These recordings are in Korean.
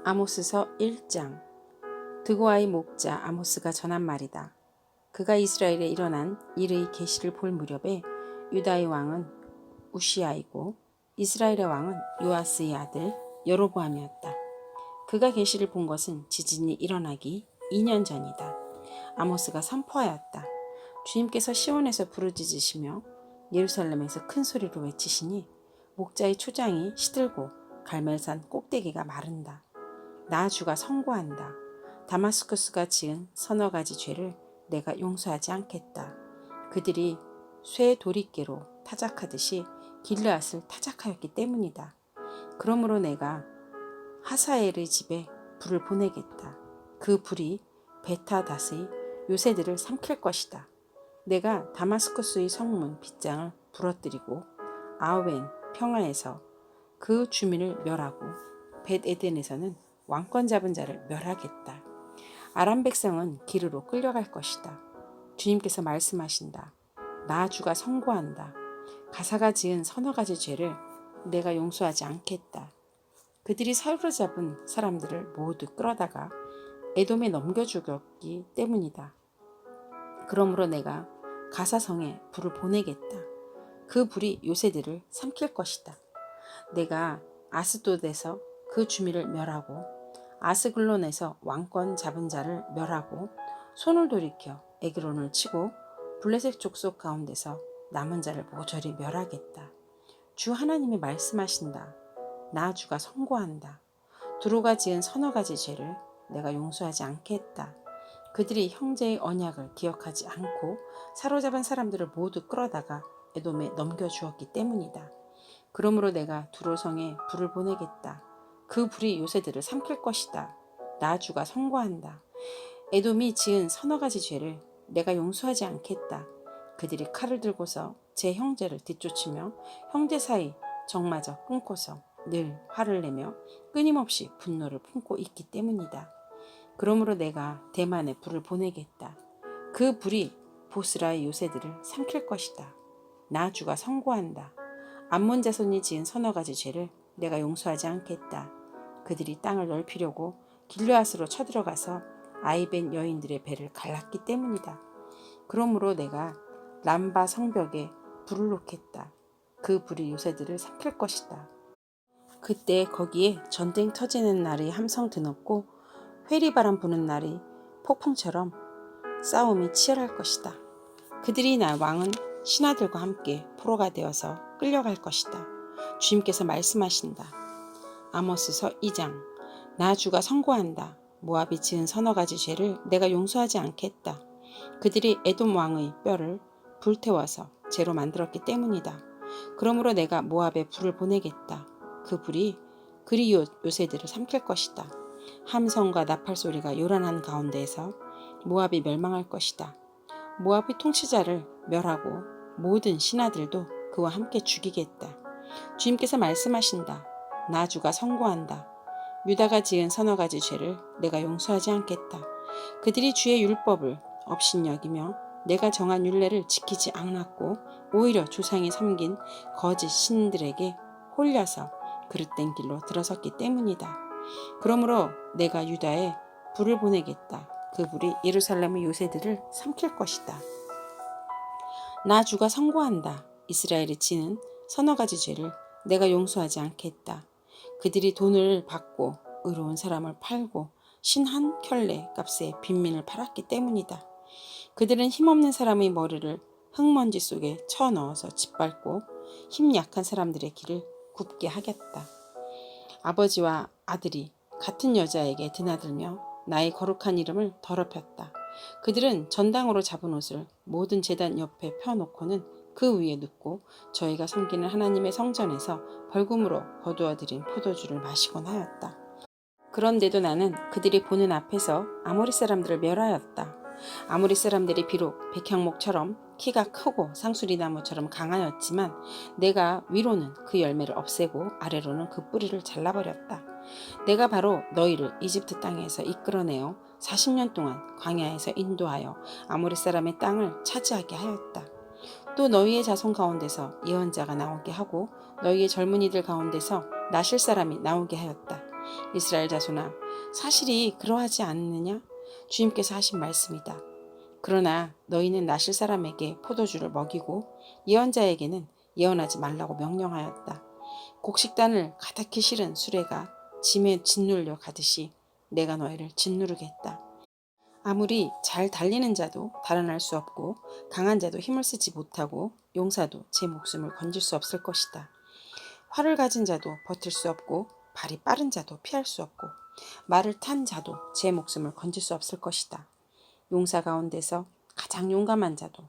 아모스서 1장. 드고아의 목자 아모스가 전한 말이다. 그가 이스라엘에 일어난 일의 계시를 볼 무렵에 유다의 왕은 우시아이고 이스라엘의 왕은 요아스의 아들 여로보암이었다. 그가 계시를 본 것은 지진이 일어나기 2년 전이다. 아모스가 선포하였다. 주님께서 시온에서 부르짖으시며 예루살렘에서 큰 소리로 외치시니 목자의 초장이 시들고 갈멜산 꼭대기가 마른다. 나 주가 선고한다. 다마스쿠스가 지은 서너 가지 죄를 내가 용서하지 않겠다. 그들이 쇠 도리깨로 타작하듯이 길르앗을 타작하였기 때문이다. 그러므로 내가 하사엘의 집에 불을 보내겠다. 그 불이 베타닷의 요새들을 삼킬 것이다. 내가 다마스쿠스의 성문 빗장을 부러뜨리고 아웬 평화에서 그 주민을 멸하고 벳에덴에서는 왕권 잡은 자를 멸하겠다. 아람 백성은 기르로 끌려갈 것이다. 주님께서 말씀하신다. 나 주가 선고한다. 가사가 지은 서너 가지 죄를 내가 용서하지 않겠다. 그들이 사로잡은 사람들을 모두 끌어다가 에돔에 넘겨 죽였기 때문이다. 그러므로 내가 가사성에 불을 보내겠다. 그 불이 요새들을 삼킬 것이다. 내가 아스돗에서 그 주민을 멸하고 아스글론에서 왕권 잡은 자를 멸하고 손을 돌이켜 에그론을 치고 블레셋 족속 가운데서 남은 자를 모조리 멸하겠다. 주 하나님이 말씀하신다. 나 주가 선고한다. 두루가 지은 서너 가지 죄를 내가 용서하지 않겠다. 그들이 형제의 언약을 기억하지 않고 사로잡은 사람들을 모두 끌어다가 에돔에 넘겨주었기 때문이다. 그러므로 내가 두로성에 불을 보내겠다. 그 불이 요새들을 삼킬 것이다. 나 주가 선고한다. 에돔이 지은 서너 가지 죄를 내가 용서하지 않겠다. 그들이 칼을 들고서 제 형제를 뒤쫓으며 형제 사이 정마저 끊고서 늘 화를 내며 끊임없이 분노를 품고 있기 때문이다. 그러므로 내가 대만에 불을 보내겠다. 그 불이 보스라의 요새들을 삼킬 것이다. 나 주가 선고한다. 암몬 자손이 지은 서너 가지 죄를 내가 용서하지 않겠다. 그들이 땅을 넓히려고 길르앗으로 쳐들어가서 아이벤 여인들의 배를 갈랐기 때문이다. 그러므로 내가 람바 성벽에 불을 놓겠다. 그 불이 요새들을 삼킬 것이다. 그때 거기에 전쟁 터지는 날이 함성 드높고 회리바람 부는 날이 폭풍처럼 싸움이 치열할 것이다. 그들이 나 왕은 신하들과 함께 포로가 되어서 끌려갈 것이다. 주님께서 말씀하신다. 아모스서 2장. 나 주가 선고한다. 모압이 지은 서너 가지 죄를 내가 용서하지 않겠다. 그들이 에돔 왕의 뼈를 불태워서 재로 만들었기 때문이다. 그러므로 내가 모압에 불을 보내겠다. 그 불이 그리 요새들을 삼킬 것이다. 함성과 나팔 소리가 요란한 가운데에서 모압이 멸망할 것이다. 모압의 통치자를 멸하고 모든 신하들도 그와 함께 죽이겠다. 주님께서 말씀하신다. 나 주가 선고한다. 유다가 지은 서너 가지 죄를 내가 용서하지 않겠다. 그들이 주의 율법을 업신여기며 내가 정한 율례를 지키지 않았고 오히려 조상이 섬긴 거짓 신들에게 홀려서 그릇된 길로 들어섰기 때문이다. 그러므로 내가 유다에 불을 보내겠다. 그 불이 예루살렘의 요새들을 삼킬 것이다. 나 주가 선고한다. 이스라엘이 지는 서너 가지 죄를 내가 용서하지 않겠다. 그들이 돈을 받고 의로운 사람을 팔고 신 한 켤레 값에 빈민을 팔았기 때문이다. 그들은 힘없는 사람의 머리를 흙먼지 속에 쳐넣어서 짓밟고 힘 약한 사람들의 길을 굽게 하겠다. 아버지와 아들이 같은 여자에게 드나들며 나의 거룩한 이름을 더럽혔다. 그들은 전당으로 잡은 옷을 모든 제단 옆에 펴놓고는 그 위에 눕고 저희가 섬기는 하나님의 성전에서 벌금으로 거두어들인 포도주를 마시곤 하였다. 그런데도 나는 그들이 보는 앞에서 아모리 사람들을 멸하였다. 아모리 사람들이 비록 백향목처럼 키가 크고 상수리나무처럼 강하였지만 내가 위로는 그 열매를 없애고 아래로는 그 뿌리를 잘라버렸다. 내가 바로 너희를 이집트 땅에서 이끌어내어 40년 동안 광야에서 인도하여 아모리 사람의 땅을 차지하게 하였다. 또 너희의 자손 가운데서 예언자가 나오게 하고 너희의 젊은이들 가운데서 나실 사람이 나오게 하였다. 이스라엘 자손아, 사실이 그러하지 않느냐? 주님께서 하신 말씀이다. 그러나 너희는 나실 사람에게 포도주를 먹이고 예언자에게는 예언하지 말라고 명령하였다. 곡식단을 가득히 실은 수레가 짐에 짓눌려 가듯이 내가 너희를 짓누르겠다. 아무리 잘 달리는 자도 달아날 수 없고 강한 자도 힘을 쓰지 못하고 용사도 제 목숨을 건질 수 없을 것이다. 활을 가진 자도 버틸 수 없고 발이 빠른 자도 피할 수 없고 말을 탄 자도 제 목숨을 건질 수 없을 것이다. 용사 가운데서 가장 용감한 자도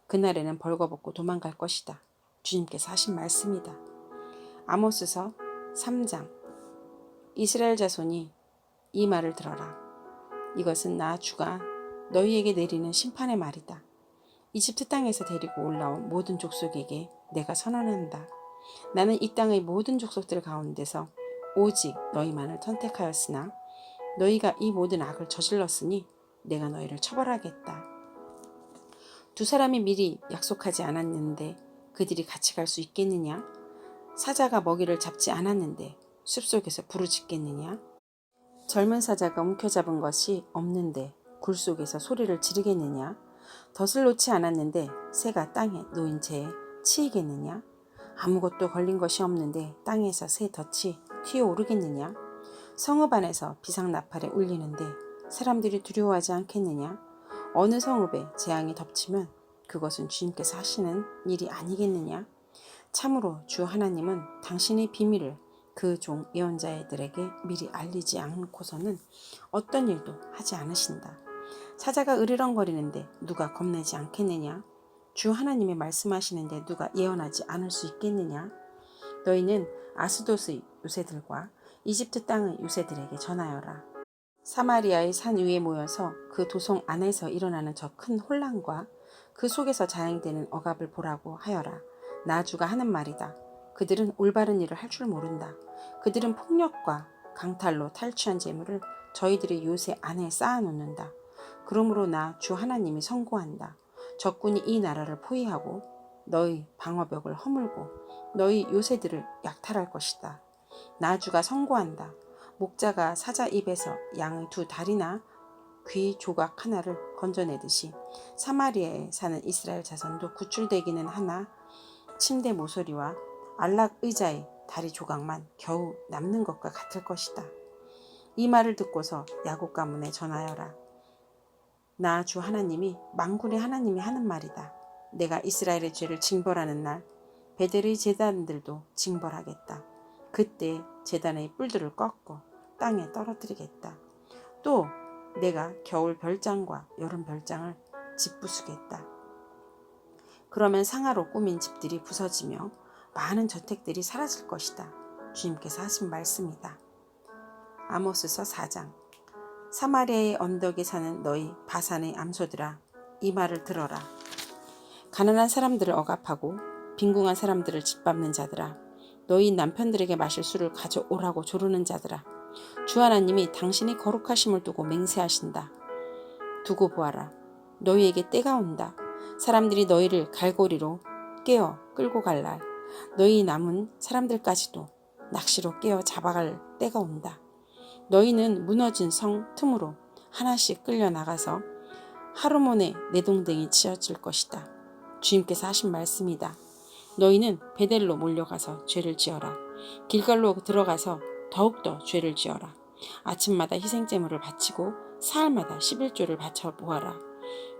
그날에는 벌거벗고 도망갈 것이다. 주님께서 하신 말씀이다. 아모스서 3장. 이스라엘 자손이 이 말을 들어라. 이것은 나 주가 너희에게 내리는 심판의 말이다. 이집트 땅에서 데리고 올라온 모든 족속에게 내가 선언한다. 나는 이 땅의 모든 족속들 가운데서 오직 너희만을 선택하였으나 너희가 이 모든 악을 저질렀으니 내가 너희를 처벌하겠다. 두 사람이 미리 약속하지 않았는데 그들이 같이 갈 수 있겠느냐? 사자가 먹이를 잡지 않았는데 숲속에서 부르짖겠느냐? 젊은 사자가 움켜잡은 것이 없는데 굴 속에서 소리를 지르겠느냐? 덫을 놓지 않았는데 새가 땅에 놓인 채에 치이겠느냐? 아무것도 걸린 것이 없는데 땅에서 새 덫이 튀어오르겠느냐? 성읍 안에서 비상나팔에 울리는데 사람들이 두려워하지 않겠느냐? 어느 성읍에 재앙이 덮치면 그것은 주님께서 하시는 일이 아니겠느냐? 참으로 주 하나님은 당신의 비밀을 그 종 예언자들에게 미리 알리지 않고서는 어떤 일도 하지 않으신다. 사자가 으르렁거리는데 누가 겁내지 않겠느냐? 주 하나님이 말씀하시는데 누가 예언하지 않을 수 있겠느냐? 너희는 아스돗의 요새들과 이집트 땅의 요새들에게 전하여라. 사마리아의 산 위에 모여서 그 도성 안에서 일어나는 저 큰 혼란과 그 속에서 자행되는 억압을 보라고 하여라. 나 주가 하는 말이다. 그들은 올바른 일을 할 줄 모른다. 그들은 폭력과 강탈로 탈취한 재물을 저희들의 요새 안에 쌓아놓는다. 그러므로 나 주 하나님이 선고한다. 적군이 이 나라를 포위하고 너희 방어벽을 허물고 너희 요새들을 약탈할 것이다. 나 주가 선고한다. 목자가 사자 입에서 양의 두 다리나 귀 조각 하나를 건져내듯이 사마리아에 사는 이스라엘 자손도 구출되기는 하나 침대 모서리와 안락 의자의 다리 조각만 겨우 남는 것과 같을 것이다. 이 말을 듣고서 야곱 가문에 전하여라. 나 주 하나님이 만군의 하나님이 하는 말이다. 내가 이스라엘의 죄를 징벌하는 날 베델의 제단들도 징벌하겠다. 그때 제단의 뿔들을 꺾고 땅에 떨어뜨리겠다. 또 내가 겨울 별장과 여름 별장을 짓부수겠다. 그러면 상하로 꾸민 집들이 부서지며 많은 저택들이 사라질 것이다. 주님께서 하신 말씀이다. 아모스서 4장. 사마리아의 언덕에 사는 너희 바산의 암소들아, 이 말을 들어라. 가난한 사람들을 억압하고 빈궁한 사람들을 짓밟는 자들아, 너희 남편들에게 마실 술을 가져오라고 조르는 자들아, 주 하나님이 당신의 거룩하심을 두고 맹세하신다. 두고 보아라. 너희에게 때가 온다. 사람들이 너희를 갈고리로 깨어 끌고 갈 날, 너희 남은 사람들까지도 낚시로 깨어 잡아갈 때가 온다. 너희는 무너진 성 틈으로 하나씩 끌려 나가서 하르몬의 내동댕이 치어질 것이다. 주님께서 하신 말씀이다. 너희는 베델로 몰려가서 죄를 지어라. 길갈로 들어가서 더욱더 죄를 지어라. 아침마다 희생제물을 바치고 사흘마다 11조를 바쳐 보아라.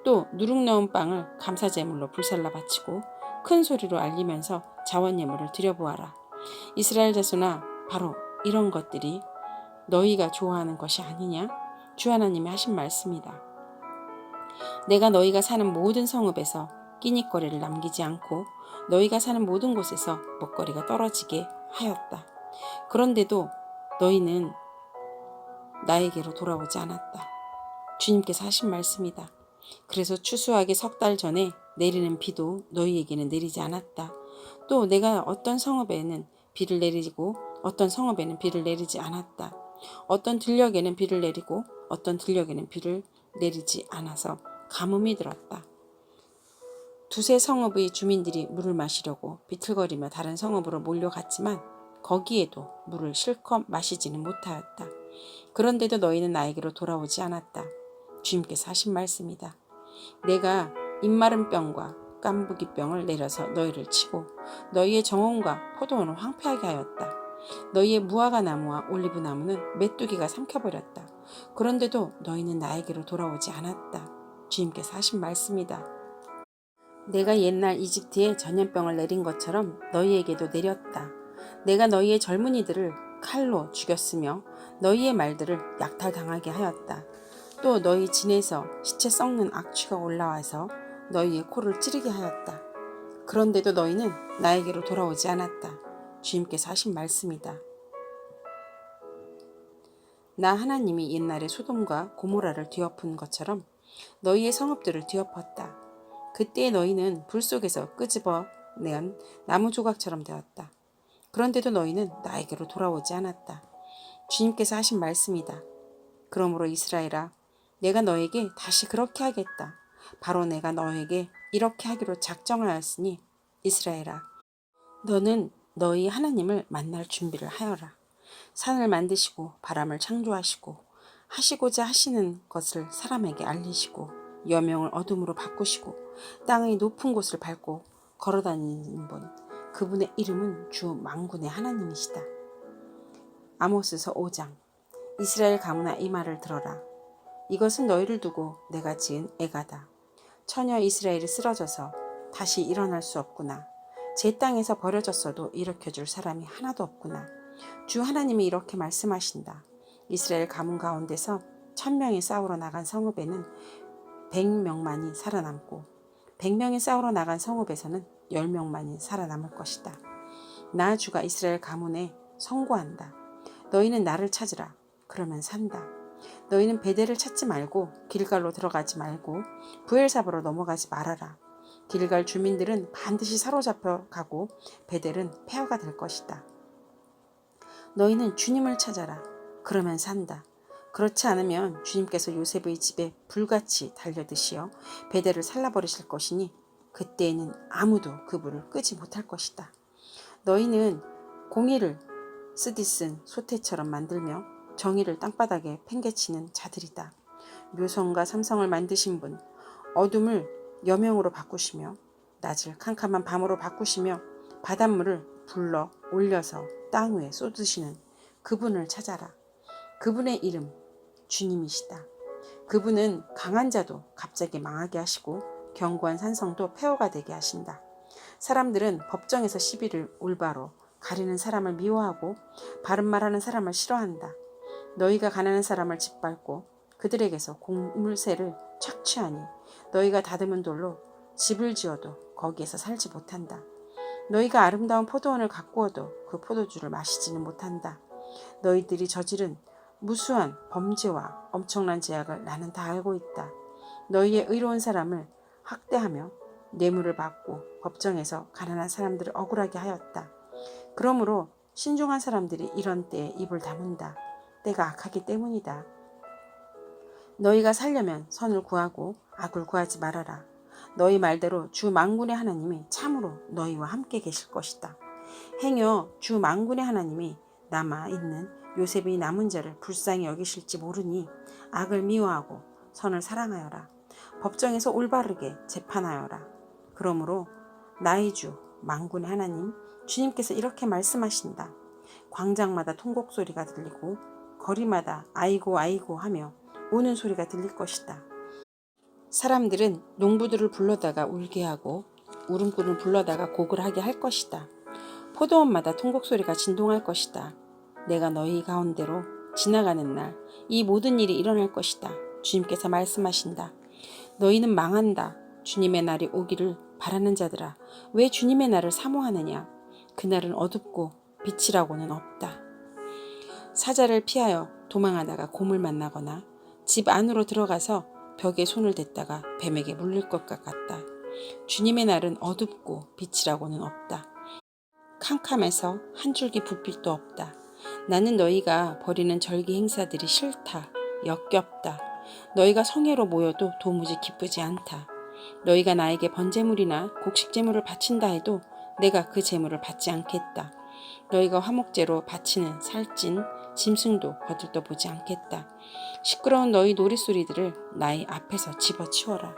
또 누룩 넣은 빵을 감사제물로 불살라 바치고 큰 소리로 알리면서 자원예물을 드려보아라. 이스라엘 자손아, 바로 이런 것들이 너희가 좋아하는 것이 아니냐? 주 하나님이 하신 말씀이다. 내가 너희가 사는 모든 성읍에서 끼니거리를 남기지 않고 너희가 사는 모든 곳에서 먹거리가 떨어지게 하였다. 그런데도 너희는 나에게로 돌아오지 않았다. 주님께서 하신 말씀이다. 그래서 추수하기 석 달 전에 내리는 비도 너희에게는 내리지 않았다. 또 내가 어떤 성읍에는 비를 내리고 어떤 성읍에는 비를 내리지 않았다. 어떤 들녘에는 비를 내리고 어떤 들녘에는 비를 내리지 않아서 가뭄이 들었다. 두세 성읍의 주민들이 물을 마시려고 비틀거리며 다른 성읍으로 몰려갔지만 거기에도 물을 실컷 마시지는 못하였다. 그런데도 너희는 나에게로 돌아오지 않았다. 주님께서 하신 말씀이다. 내가 입마른 병과 깐부기 병을 내려서 너희를 치고 너희의 정원과 포도원을 황폐하게 하였다. 너희의 무화과 나무와 올리브 나무는 메뚜기가 삼켜버렸다. 그런데도 너희는 나에게로 돌아오지 않았다. 주님께서 하신 말씀이다. 내가 옛날 이집트에 전염병을 내린 것처럼 너희에게도 내렸다. 내가 너희의 젊은이들을 칼로 죽였으며 너희의 말들을 약탈당하게 하였다. 또 너희 진에서 시체 썩는 악취가 올라와서 너희의 코를 찌르게 하였다. 그런데도 너희는 나에게로 돌아오지 않았다. 주님께서 하신 말씀이다. 나 하나님이 옛날에 소돔과 고모라를 뒤엎은 것처럼 너희의 성읍들을 뒤엎었다. 그때 너희는 불 속에서 끄집어낸 나무 조각처럼 되었다. 그런데도 너희는 나에게로 돌아오지 않았다. 주님께서 하신 말씀이다. 그러므로 이스라엘아, 내가 너에게 다시 그렇게 하겠다. 바로 내가 너에게 이렇게 하기로 작정하였으니 이스라엘아, 너는 너희 하나님을 만날 준비를 하여라. 산을 만드시고 바람을 창조하시고 하시고자 하시는 것을 사람에게 알리시고 여명을 어둠으로 바꾸시고 땅의 높은 곳을 밟고 걸어다니는 분, 그분의 이름은 주 만군의 하나님이시다. 아모스서 5장. 이스라엘 가문아, 이 말을 들어라. 이것은 너희를 두고 내가 지은 애가다. 처녀 이스라엘이 쓰러져서 다시 일어날 수 없구나. 제 땅에서 버려졌어도 일으켜줄 사람이 하나도 없구나. 주 하나님이 이렇게 말씀하신다. 이스라엘 가문 가운데서 1000명이 싸우러 나간 성읍에는 100명만이 살아남고 100명이 싸우러 나간 성읍에서는 10명만이 살아남을 것이다. 나 주가 이스라엘 가문에 선고한다. 너희는 나를 찾으라. 그러면 산다. 너희는 베델을 찾지 말고 길갈로 들어가지 말고 브엘사바로 넘어가지 말아라. 길갈 주민들은 반드시 사로잡혀 가고 베델은 폐허가 될 것이다. 너희는 주님을 찾아라. 그러면 산다. 그렇지 않으면 주님께서 요셉의 집에 불같이 달려드시어 베델을 살라버리실 것이니 그때에는 아무도 그 불을 끄지 못할 것이다. 너희는 공의를 쓰디쓴 소태처럼 만들며 정의를 땅바닥에 팽개치는 자들이다. 묘성과 삼성을 만드신 분, 어둠을 여명으로 바꾸시며 낮을 캄캄한 밤으로 바꾸시며 바닷물을 불러 올려서 땅 위에 쏟으시는 그분을 찾아라. 그분의 이름 주님이시다. 그분은 강한 자도 갑자기 망하게 하시고 견고한 산성도 폐허가 되게 하신다. 사람들은 법정에서 시비를 올바로 가리는 사람을 미워하고 바른 말하는 사람을 싫어한다. 너희가 가난한 사람을 짓밟고 그들에게서 곡물새를 착취하니 너희가 다듬은 돌로 집을 지어도 거기에서 살지 못한다. 너희가 아름다운 포도원을 가꾸어도 그 포도주를 마시지는 못한다. 너희들이 저지른 무수한 범죄와 엄청난 죄악을 나는 다 알고 있다. 너희의 의로운 사람을 학대하며 뇌물을 받고 법정에서 가난한 사람들을 억울하게 하였다. 그러므로 신중한 사람들이 이런 때에 입을 다문다. 때가 악하기 때문이다. 너희가 살려면 선을 구하고 악을 구하지 말아라. 너희 말대로 주 만군의 하나님이 참으로 너희와 함께 계실 것이다. 행여 주 만군의 하나님이 남아있는 요셉의 남은 자를 불쌍히 여기실지 모르니 악을 미워하고 선을 사랑하여라. 법정에서 올바르게 재판하여라. 그러므로 나의 주 만군의 하나님 주님께서 이렇게 말씀하신다. 광장마다 통곡 소리가 들리고 거리마다 아이고 아이고 하며 우는 소리가 들릴 것이다. 사람들은 농부들을 불러다가 울게 하고 울음꾼을 불러다가 곡을 하게 할 것이다. 포도원마다 통곡 소리가 진동할 것이다. 내가 너희 가운데로 지나가는 날 이 모든 일이 일어날 것이다. 주님께서 말씀하신다. 너희는 망한다. 주님의 날이 오기를 바라는 자들아, 왜 주님의 날을 사모하느냐? 그날은 어둡고 빛이라고는 없다. 사자를 피하여 도망하다가 곰을 만나거나 집 안으로 들어가서 벽에 손을 댔다가 뱀에게 물릴 것 같다. 주님의 날은 어둡고 빛이라고는 없다. 캄캄해서 한 줄기 불빛도 없다. 나는 너희가 벌이는 절기 행사들이 싫다. 역겹다. 너희가 성회로 모여도 도무지 기쁘지 않다. 너희가 나에게 번제물이나 곡식제물을 바친다 해도 내가 그 제물을 받지 않겠다. 너희가 화목제로 바치는 살찐 짐승도 거들떠 보지 않겠다. 시끄러운 너희 노랫소리들을 나의 앞에서 집어치워라.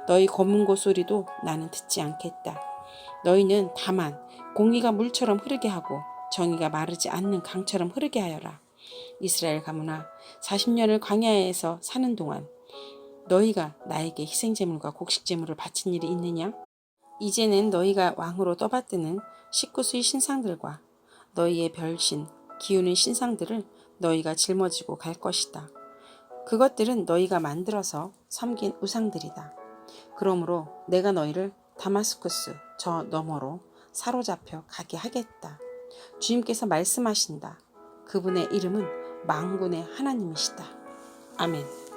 너희 검은고 소리도 나는 듣지 않겠다. 너희는 다만 공의가 물처럼 흐르게 하고 정의가 마르지 않는 강처럼 흐르게 하여라. 이스라엘 가문아, 40년을 광야에서 사는 동안 너희가 나에게 희생제물과 곡식제물을 바친 일이 있느냐? 이제는 너희가 왕으로 떠받드는 19수의 신상들과 너희의 별신, 기우는 신상들을 너희가 짊어지고 갈 것이다. 그것들은 너희가 만들어서 섬긴 우상들이다. 그러므로 내가 너희를 다마스쿠스 저 너머로 사로잡혀 가게 하겠다. 주님께서 말씀하신다. 그분의 이름은 만군의 하나님이시다. 아멘.